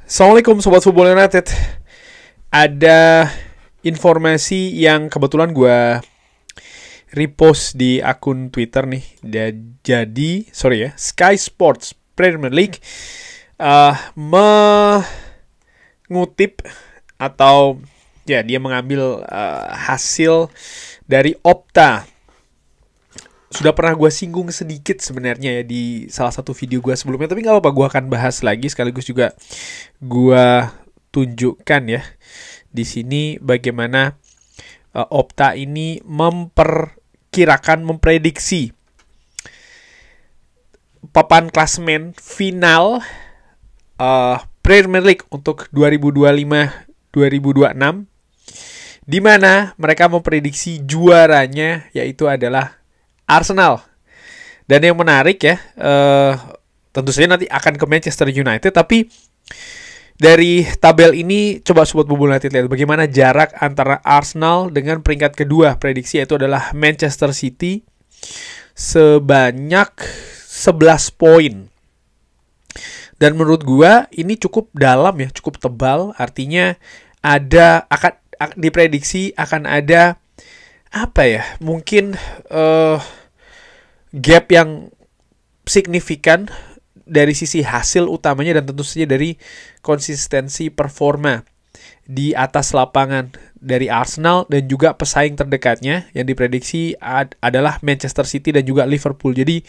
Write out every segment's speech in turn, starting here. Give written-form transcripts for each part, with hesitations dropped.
Assalamualaikum Sobat Football United. Ada informasi yang kebetulan gue repost di akun Twitter nih. Jadi, Sky Sports Premier League mengutip atau dia mengambil hasil dari Opta. Sudah pernah gue singgung sedikit sebenarnya ya di salah satu video gue sebelumnya, tapi nggak apa-apa, gue akan bahas lagi sekaligus juga gue tunjukkan ya di sini bagaimana Opta ini memprediksi papan klasemen final Premier League untuk 2025-2026, di mana mereka memprediksi juaranya yaitu adalah Arsenal. Dan yang menarik ya, tentu saja nanti akan ke Manchester United, tapi dari tabel ini coba Sobat Football United lihat bagaimana jarak antara Arsenal dengan peringkat kedua prediksi, yaitu adalah Manchester City, sebanyak 11 poin. Dan menurut gua ini cukup dalam ya, cukup tebal, artinya akan diprediksi akan ada mungkin gap yang signifikan dari sisi hasil utamanya dan tentu saja dari konsistensi performa di atas lapangan dari Arsenal dan juga pesaing terdekatnya yang diprediksi adalah Manchester City dan juga Liverpool. Jadi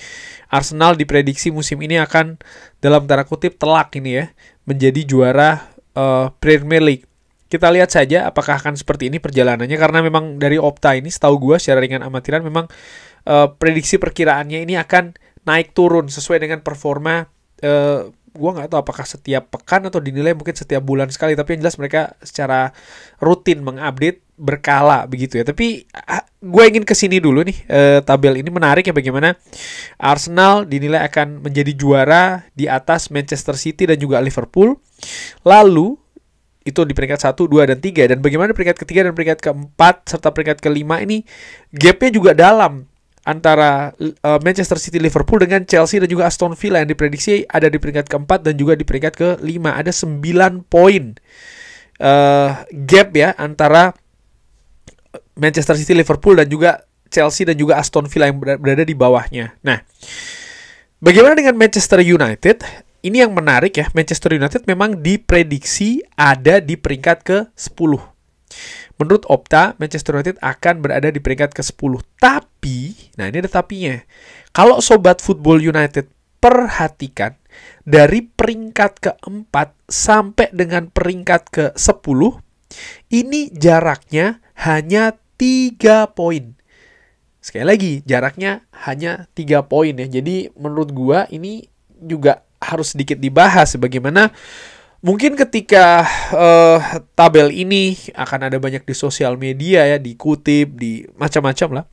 Arsenal diprediksi musim ini akan dalam tanda kutip telak ini ya menjadi juara Premier League. Kita lihat saja apakah akan seperti ini perjalanannya, karena memang dari Opta ini setahu gue secara ringan amatiran memang prediksi perkiraannya ini akan naik turun sesuai dengan performa. Gue nggak tahu apakah setiap pekan atau dinilai mungkin setiap bulan sekali, tapi yang jelas mereka secara rutin mengupdate berkala begitu ya. Tapi gue ingin kesini dulu nih, tabel ini menarik ya, bagaimana Arsenal dinilai akan menjadi juara di atas Manchester City dan juga Liverpool. Lalu itu di peringkat 1, 2, dan 3. Dan bagaimana peringkat ketiga dan peringkat keempat serta peringkat kelima ini gapnya juga dalam antara Manchester City, Liverpool dengan Chelsea dan juga Aston Villa yang diprediksi ada di peringkat keempat dan juga di peringkat kelima. Ada 9 poin gap ya antara Manchester City, Liverpool dan juga Chelsea dan juga Aston Villa yang berada di bawahnya. Nah, bagaimana dengan Manchester United? Ini yang menarik ya, Manchester United memang diprediksi ada di peringkat ke-10. Menurut Opta, Manchester United akan berada di peringkat ke-10. Tapi, nah ini ada tapinya. Kalau Sobat Football United perhatikan, dari peringkat ke-4 sampai dengan peringkat ke-10, ini jaraknya hanya 3 poin. Sekali lagi, jaraknya hanya 3 poin ya. Jadi menurut gua ini juga harus sedikit dibahas bagaimana mungkin ketika tabel ini akan ada banyak di sosial media ya, dikutip di macam-macam lah,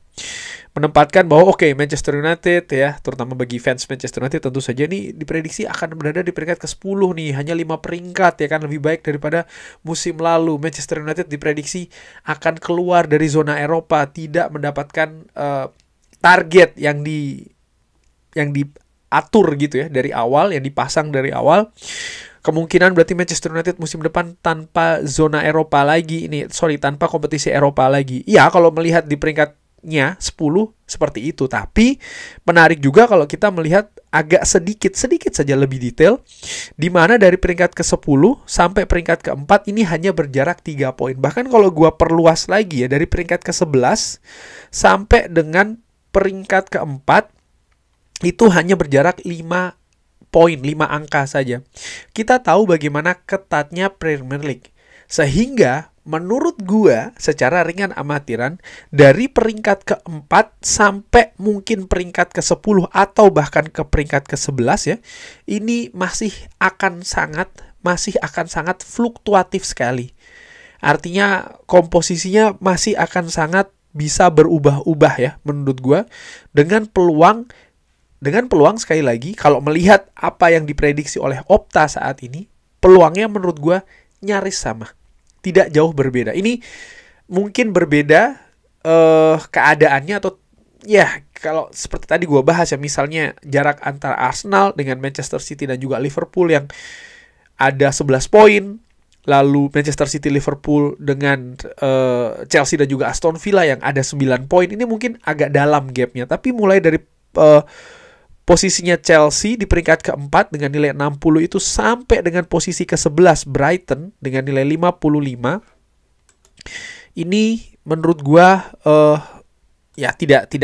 menempatkan bahwa Manchester United ya, terutama bagi fans Manchester United tentu saja ini diprediksi akan berada di peringkat ke-10 nih, hanya 5 peringkat ya kan, lebih baik daripada musim lalu. Manchester United diprediksi akan keluar dari zona Eropa, tidak mendapatkan target yang diatur gitu ya dari awal, yang dipasang dari awal. Kemungkinan berarti Manchester United musim depan tanpa zona Eropa lagi tanpa kompetisi Eropa lagi. Ya, kalau melihat di peringkatnya 10 seperti itu. Tapi menarik juga kalau kita melihat agak sedikit saja lebih detail, di mana dari peringkat ke-10 sampai peringkat ke-4 ini hanya berjarak 3 poin. Bahkan kalau gua perluas lagi ya, dari peringkat ke-11 sampai dengan peringkat ke-4 itu hanya berjarak 5 poin, 5 angka saja. Kita tahu bagaimana ketatnya Premier League. Sehingga menurut gua secara ringan amatiran, dari peringkat ke-4 sampai mungkin peringkat ke-10 atau bahkan ke peringkat ke-11 ya, ini masih akan sangat fluktuatif sekali. Artinya komposisinya masih akan sangat bisa berubah-ubah ya menurut gua, dengan peluang sekali lagi, kalau melihat apa yang diprediksi oleh Opta saat ini, peluangnya menurut gue nyaris sama, tidak jauh berbeda. Ini mungkin berbeda keadaannya, atau ya kalau seperti tadi gue bahas ya, misalnya jarak antara Arsenal dengan Manchester City dan juga Liverpool yang ada 11 poin. Lalu Manchester City, Liverpool dengan Chelsea dan juga Aston Villa yang ada 9 poin. Ini mungkin agak dalam gapnya. Tapi mulai dari posisinya Chelsea di peringkat keempat dengan nilai 60 itu sampai dengan posisi ke-11 Brighton dengan nilai 55. Ini menurut gua ya tidak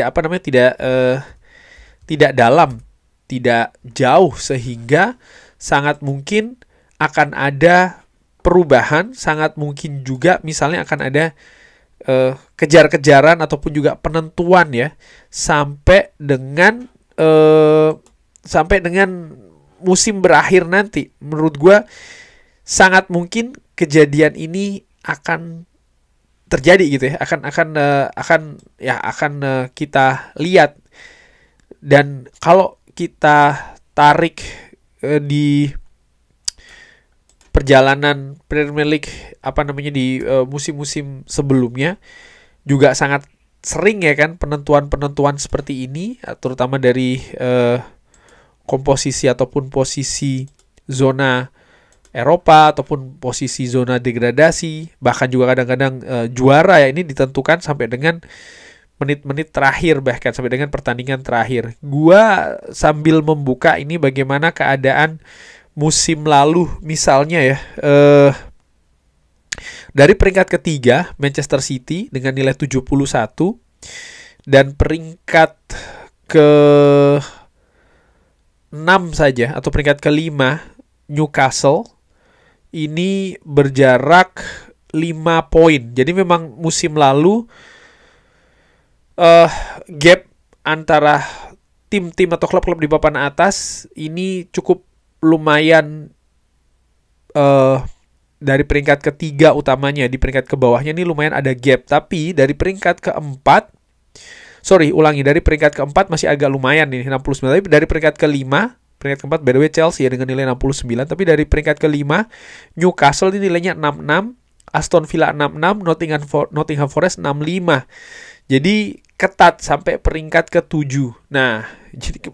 dalam, tidak jauh, sehingga sangat mungkin akan ada perubahan, sangat mungkin juga misalnya akan ada kejar-kejaran ataupun juga penentuan ya sampai dengan musim berakhir nanti. Menurut gue sangat mungkin kejadian ini akan terjadi gitu ya, akan kita lihat. Dan kalau kita tarik di perjalanan Premier League di musim-musim sebelumnya juga sangat sering ya kan penentuan-penentuan seperti ini, terutama dari komposisi ataupun posisi zona Eropa ataupun posisi zona degradasi, bahkan juga kadang-kadang juara ya ini ditentukan sampai dengan menit-menit terakhir, bahkan sampai dengan pertandingan terakhir. Gua sambil membuka ini bagaimana keadaan musim lalu misalnya ya, dari peringkat ketiga Manchester City dengan nilai 71 dan peringkat ke-6 saja atau peringkat ke-5 Newcastle ini berjarak 5 poin. Jadi memang musim lalu gap antara tim-tim atau klub-klub di papan atas ini cukup lumayan, dari peringkat ketiga utamanya, di peringkat ke bawahnya ini lumayan ada gap. Tapi dari peringkat keempat, dari peringkat keempat masih agak lumayan nih 69. Tapi dari peringkat kelima, peringkat keempat by the way Chelsea ya dengan nilai 69. Tapi dari peringkat kelima Newcastle ini nilainya 66, Aston Villa 66, Nottingham Forest 65. Jadi ketat sampai peringkat ke-7. Nah,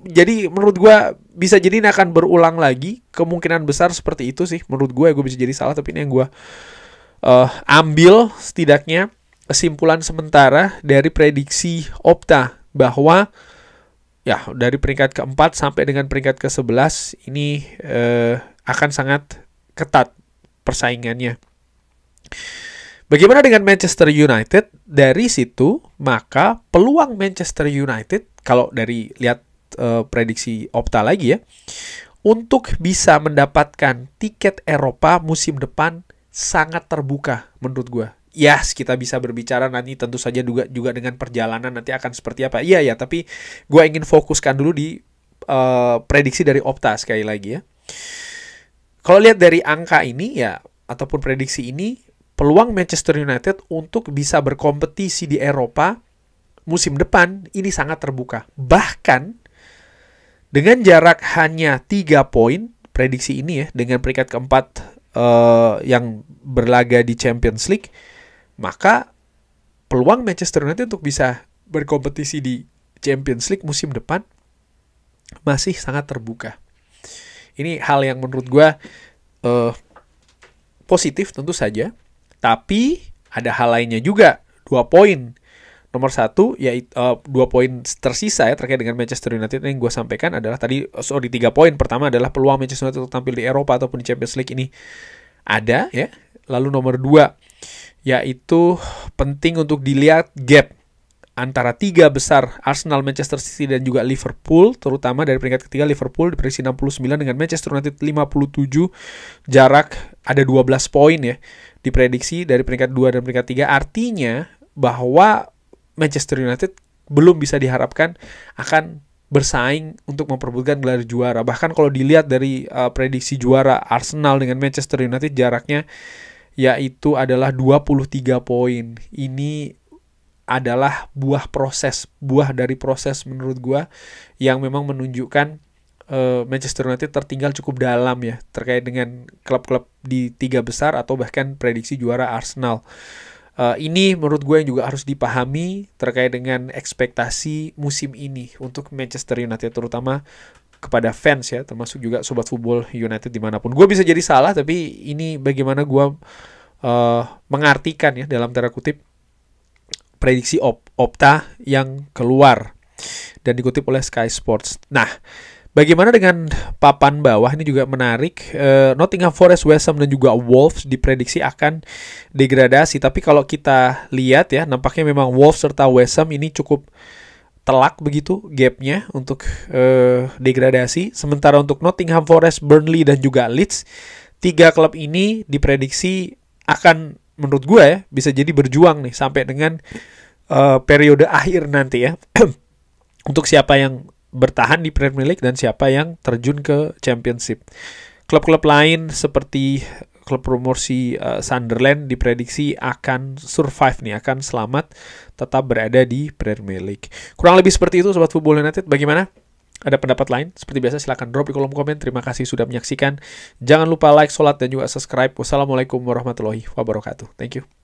jadi menurut gue bisa jadi ini akan berulang lagi. Kemungkinan besar seperti itu sih menurut gue. Gue bisa jadi salah, tapi ini yang gue ambil setidaknya kesimpulan sementara dari prediksi Opta, bahwa ya dari peringkat ke-4 sampai dengan peringkat ke-11 ini akan sangat ketat persaingannya. Bagaimana dengan Manchester United? Dari situ, maka peluang Manchester United, kalau dari lihat prediksi Opta lagi ya, untuk bisa mendapatkan tiket Eropa musim depan sangat terbuka menurut gue. Yes, kita bisa berbicara nanti tentu saja juga dengan perjalanan nanti akan seperti apa. Iya, tapi gue ingin fokuskan dulu di prediksi dari Opta sekali lagi ya. Kalau lihat dari angka ini ya, ataupun prediksi ini, peluang Manchester United untuk bisa berkompetisi di Eropa musim depan ini sangat terbuka. Bahkan dengan jarak hanya 3 poin, prediksi ini ya, dengan peringkat keempat yang berlaga di Champions League, maka peluang Manchester United untuk bisa berkompetisi di Champions League musim depan masih sangat terbuka. Ini hal yang menurut gue positif tentu saja. Tapi ada hal lainnya juga, 2 poin. Nomor 1, yaitu 2 poin tersisa ya terkait dengan Manchester United yang gue sampaikan adalah 3 poin. Pertama adalah peluang Manchester United untuk tampil di Eropa ataupun di Champions League ini ada ya. Lalu nomor 2, yaitu penting untuk dilihat gap antara 3 besar Arsenal, Manchester City dan juga Liverpool, terutama dari peringkat ketiga Liverpool diprediksi 69 dengan Manchester United 57, jarak ada 12 poin ya diprediksi dari peringkat 2 dan peringkat 3. Artinya bahwa Manchester United belum bisa diharapkan akan bersaing untuk memperebutkan gelar juara. Bahkan kalau dilihat dari prediksi juara Arsenal dengan Manchester United, jaraknya yaitu adalah 23 poin. Ini adalah buah dari proses menurut gua yang memang menunjukkan Manchester United tertinggal cukup dalam ya terkait dengan klub-klub di 3 besar atau bahkan prediksi juara Arsenal. Ini menurut gue yang juga harus dipahami terkait dengan ekspektasi musim ini untuk Manchester United, terutama kepada fans ya, termasuk juga Sobat Football United dimanapun. Gue bisa jadi salah, tapi ini bagaimana gue mengartikan ya dalam tanda kutip prediksi Opta yang keluar dan dikutip oleh Sky Sports. Nah, bagaimana dengan papan bawah? Ini juga menarik. Nottingham Forest, West Ham dan juga Wolves diprediksi akan degradasi. Tapi kalau kita lihat ya, nampaknya memang Wolves serta West Ham ini cukup telak begitu gapnya untuk degradasi. Sementara untuk Nottingham Forest, Burnley dan juga Leeds, 3 klub ini diprediksi akan, menurut gue ya, bisa jadi berjuang nih sampai dengan periode akhir nanti ya. Untuk siapa yang bertahan di Premier League dan siapa yang terjun ke Championship. Klub-klub lain seperti klub promosi Sunderland diprediksi akan survive nih, akan selamat tetap berada di Premier League. Kurang lebih seperti itu Sobat Football United. Bagaimana? Ada pendapat lain? Seperti biasa silahkan drop di kolom komen. Terima kasih sudah menyaksikan. Jangan lupa like, sholat, dan juga subscribe. Wassalamualaikum warahmatullahi wabarakatuh. Thank you.